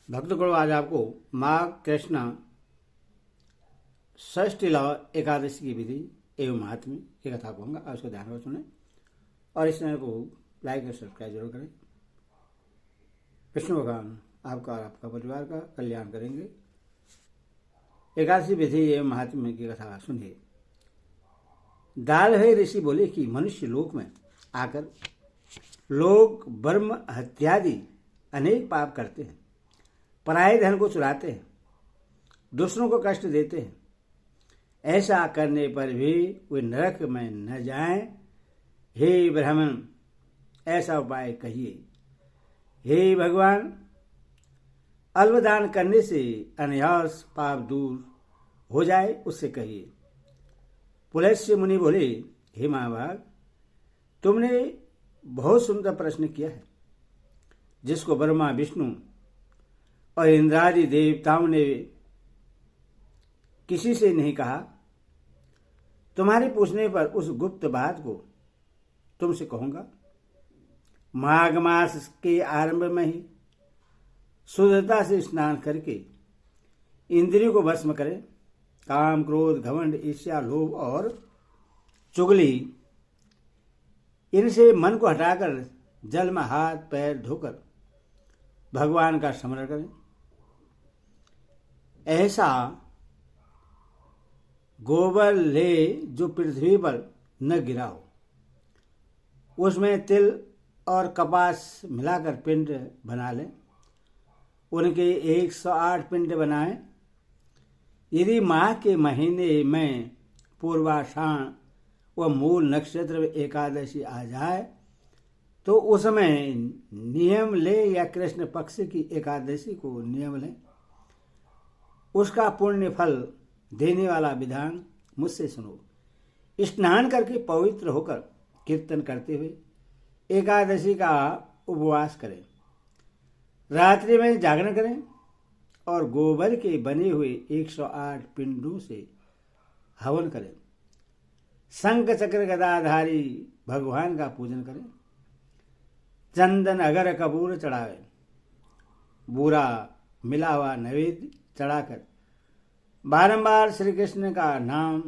भक्तगण, आज आपको माघ कृष्ण षष्ठीला एकादशी की विधि एवं महात्म्य की कथा कहूँगा। आप उसको ध्यान में सुने और इस चैनल को लाइक और सब्सक्राइब जरूर करें। विष्णु भगवान आपका और आपका परिवार का कल्याण करेंगे। एकादशी विधि एवं महात्म्य की कथा सुनिए। दाल ऋषि बोले कि मनुष्य लोक में आकर लोग ब्रह्म हत्यादि अनेक पाप करते हैं, पराये धन को चुराते हैं, दूसरों को कष्ट देते हैं। ऐसा करने पर भी वे नरक में न जाएं। हे ब्राह्मण, ऐसा उपाय कहिए। हे भगवान, अल्पदान करने से अनायास पाप दूर हो जाए, उससे कहिए। पुलस्त्य मुनि बोले, हे महाभाग, तुमने बहुत सुंदर प्रश्न किया है, जिसको ब्रह्मा विष्णु और इंद्रादि देवताओं ने किसी से नहीं कहा। तुम्हारे पूछने पर उस गुप्त बात को तुमसे कहूंगा। माघ मास के आरंभ में ही शुद्धता से स्नान करके इंद्रियों को भस्म करें। काम, क्रोध, घमंड, ईर्ष्या, लोभ और चुगली, इनसे मन को हटाकर जल में हाथ पैर धोकर भगवान का स्मरण करें। ऐसा गोबर ले जो पृथ्वी पर न गिरा हो, उसमें तिल और कपास मिलाकर पिंड बना लें। उनके 108 पिंड बनाएं। यदि माह के महीने में पूर्वाषाढ़ व मूल नक्षत्र में एकादशी आ जाए तो उसमें नियम ले, या कृष्ण पक्ष की एकादशी को नियम लें। उसका पुण्य फल देने वाला विधान मुझसे सुनो। स्नान करके पवित्र होकर कीर्तन करते हुए एकादशी का उपवास करें। रात्रि में जागरण करें और गोबर के बने हुए 108 पिंडों से हवन करें। शंख चक्र गदाधारी भगवान का पूजन करें। चंदन अगर कपूर चढ़ावे, बूरा मिला हुआ नैवेद्य चढ़ाकर बारंबार श्री कृष्ण का नाम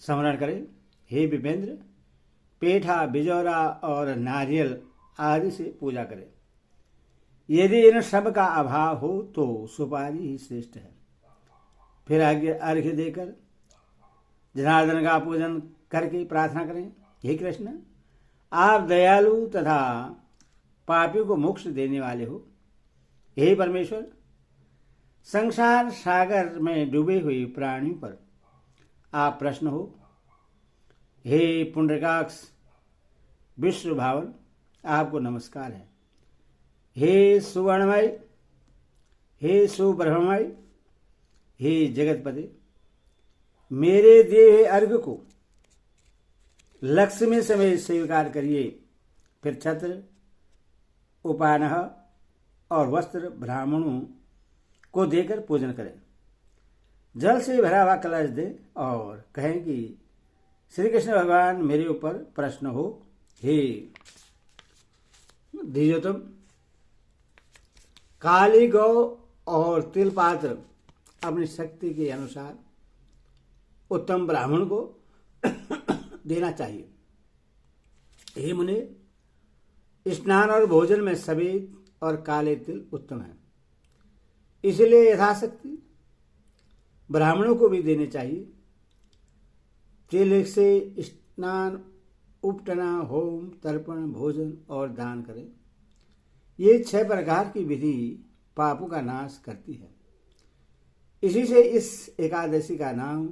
स्मरण करें। हे विपेंद्र, पेठा, बिजौरा और नारियल आदि से पूजा करें। यदि इन सब का अभाव हो तो सुपारी ही श्रेष्ठ है। फिर आगे अर्घ्य देकर जनार्दन का पूजन करके प्रार्थना करें। हे कृष्ण, आप दयालु तथा पापी को मोक्ष देने वाले हो। हे परमेश्वर, संसार सागर में डूबे हुए प्राणियों पर आप प्रसन्न हो। हे पुंडरीकाक्ष विश्व भावन, आपको नमस्कार है। हे सुवर्णमय, हे सुब्रह्ममय, हे जगतपति, मेरे दिए हुए अर्घ्य को लक्ष्मी समेत स्वीकार करिए। फिर छत्र, उपानह और वस्त्र ब्राह्मणों को देकर पूजन करें। जल से भरा हुआ कलश दें और कहें कि श्री कृष्ण भगवान मेरे ऊपर प्रसन्न हो। हे द्विजोत्तम, काली गौ और तिल पात्र अपनी शक्ति के अनुसार उत्तम ब्राह्मण को देना चाहिए। हे मुने, स्नान और भोजन में सफेद और काले तिल उत्तम है, इसलिए यथाशक्ति ब्राह्मणों को भी देने चाहिए। तिल से स्नान, उपटना, होम, तर्पण, भोजन और दान करें। ये 6 प्रकार की विधि पापों का नाश करती है। इसी से इस एकादशी का नाम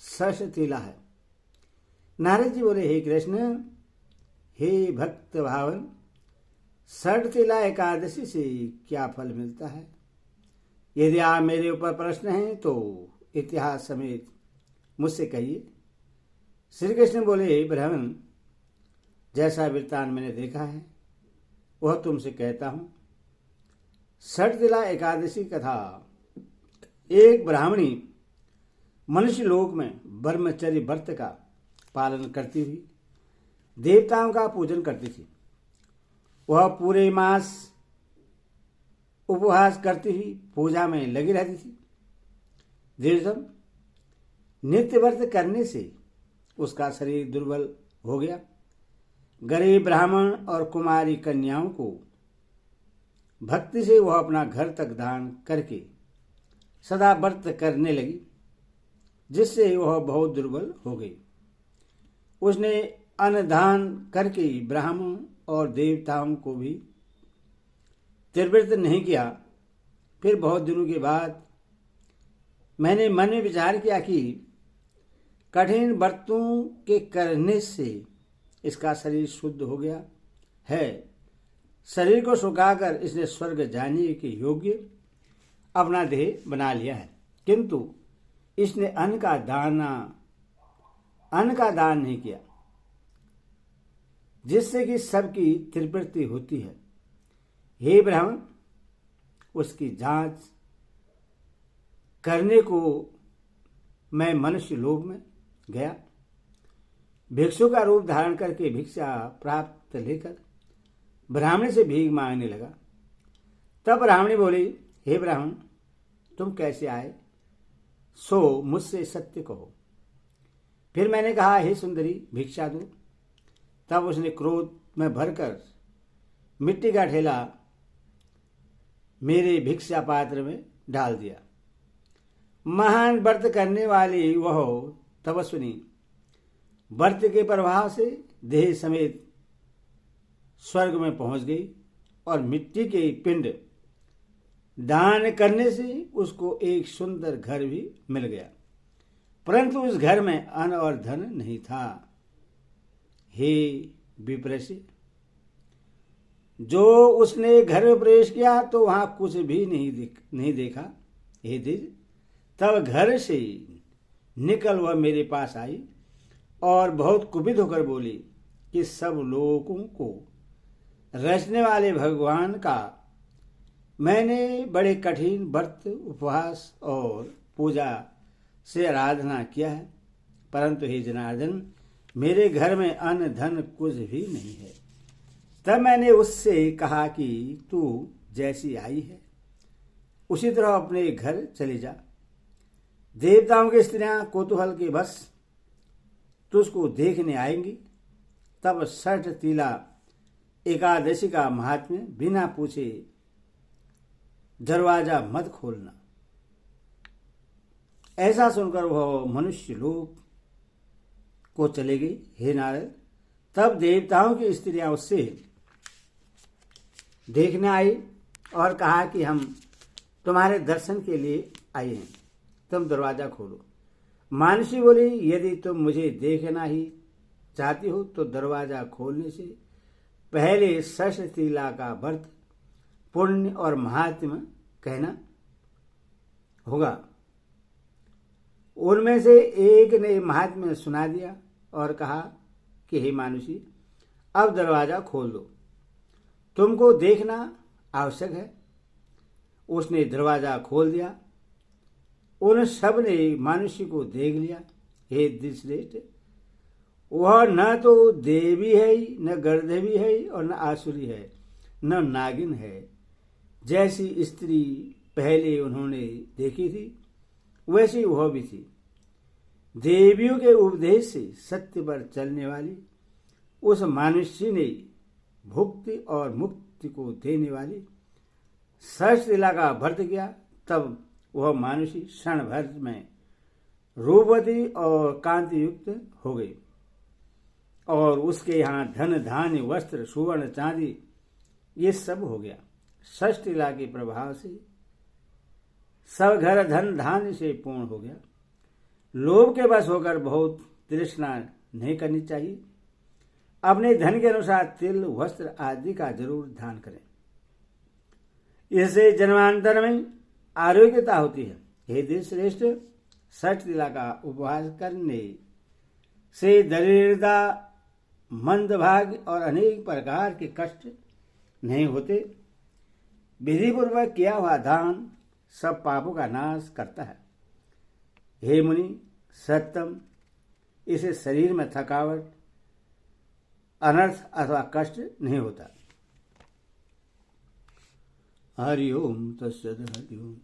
षष्ठीला है। नारद जी बोले, हे कृष्ण, हे भक्त भावन, षष्ठीला एकादशी से क्या फल मिलता है? यदि आप मेरे ऊपर प्रश्न हैं तो इतिहास समेत मुझसे कहिए। श्री कृष्ण बोले, ब्राह्मण, जैसा वृत्तांत मैंने देखा है वह तुमसे कहता हूं। षष्ठीला एकादशी कथा, एक ब्राह्मणी मनुष्य लोक में ब्रह्मचर्य व्रत का पालन करती हुई देवताओं का पूजन करती थी। वह पूरे मास उपवास करती हुई पूजा में लगी रहती थी। द्विजम, नित्य व्रत करने से उसका शरीर दुर्बल हो गया। गरीब ब्राह्मण और कुमारी कन्याओं को भक्ति से वह अपना घर तक दान करके सदा व्रत करने लगी, जिससे वह बहुत दुर्बल हो गई। उसने अन्नदान करके ब्राह्मण और देवताओं को भी त्रिव्रत नहीं किया। फिर बहुत दिनों के बाद मैंने मन में विचार किया कि कठिन व्रतों के करने से इसका शरीर शुद्ध हो गया है। शरीर को सुखाकर इसने स्वर्ग जाने के योग्य अपना देह बना लिया है, किंतु इसने अन्न का दान नहीं किया, जिससे कि सबकी त्रिवृत्ति होती है। हे ब्राह्मण, उसकी जांच करने को मैं मनुष्य लोक में गया। भिक्षु का रूप धारण करके भिक्षा प्राप्त लेकर ब्राह्मणी से भीख मांगने लगा। तब ब्राह्मणी बोली, हे ब्राह्मण, तुम कैसे आए, सो मुझसे सत्य कहो। फिर मैंने कहा, हे सुंदरी, भिक्षा दो। तब उसने क्रोध में भरकर मिट्टी का ठेला मेरे भिक्षा पात्र में डाल दिया। महान व्रत करने वाली वह तपस्विनी व्रत के प्रभाव से देह समेत स्वर्ग में पहुंच गई और मिट्टी के पिंड दान करने से उसको एक सुंदर घर भी मिल गया, परंतु उस घर में अन्न और धन नहीं था। हे विप्रसी, जो उसने घर में प्रवेश किया तो वहां कुछ भी नहीं देखा। हे द्विज, तब घर से निकल वह मेरे पास आई और बहुत कुपित होकर बोली कि सब लोगों को रचने वाले भगवान का मैंने बड़े कठिन व्रत, उपवास और पूजा से आराधना किया है, परंतु हे जनार्दन, मेरे घर में अन्न धन कुछ भी नहीं है। तब मैंने उससे कहा कि तू जैसी आई है उसी तरह अपने घर चली जा। देवताओं की स्त्रियां कौतूहल के बस तुझको देखने आएंगी। तब षठ तीला एकादशी का महात्म्य बिना पूछे दरवाजा मत खोलना। ऐसा सुनकर वह मनुष्य लोक को चले गई। हे नारद, तब देवताओं की स्त्रियां उससे देखने आई और कहा कि हम तुम्हारे दर्शन के लिए आए हैं, तुम दरवाजा खोलो। मानसी बोली, यदि तुम मुझे देखना ही चाहती हो तो दरवाजा खोलने से पहले षष्ठ तीला का व्रत, पुण्य और महात्म्य कहना होगा। उनमें से एक ने महात्म्य सुना दिया और कहा कि हे मानुषी, अब दरवाजा खोल दो, तुमको देखना आवश्यक है। उसने दरवाजा खोल दिया। उन सब ने मानुषी को देख लिया। हे द्विजश्रेष्ठ, वह न तो देवी है, न गर्दभी है और न आसुरी है, न नागिन है। जैसी स्त्री पहले उन्होंने देखी थी वैसी वह भी थी। देवियों के उपदेश से सत्य पर चलने वाली उस मानुषी ने भुक्ति और मुक्ति को देने वाली षष्ठ लीला का व्रत किया। तब वह मानुषी क्षण भर में रूपवती और कांति युक्त हो गई और उसके यहाँ धन धान्य वस्त्र सुवर्ण चांदी ये सब हो गया। षष्ठ लीला के प्रभाव से सब घर धन धान्य से पूर्ण हो गया। लोभ के बस होकर बहुत तृष्णा नहीं करनी चाहिए। अपने धन के अनुसार तिल वस्त्र आदि का जरूर दान करें, इससे जन्मांतर में आरोग्यता होती है। हे द्विजश्रेष्ठ, षष्ठ लीला का उपवास करने से दरिद्रता, मंदभाग्य और अनेक प्रकार के कष्ट नहीं होते। विधिपूर्वक किया हुआ दान सब पापों का नाश करता है। हे मुनि सत्तम, इसे शरीर में थकावट, अनर्थ अथवा कष्ट नहीं होता। हरि ओम तत्सत् हरि ओम।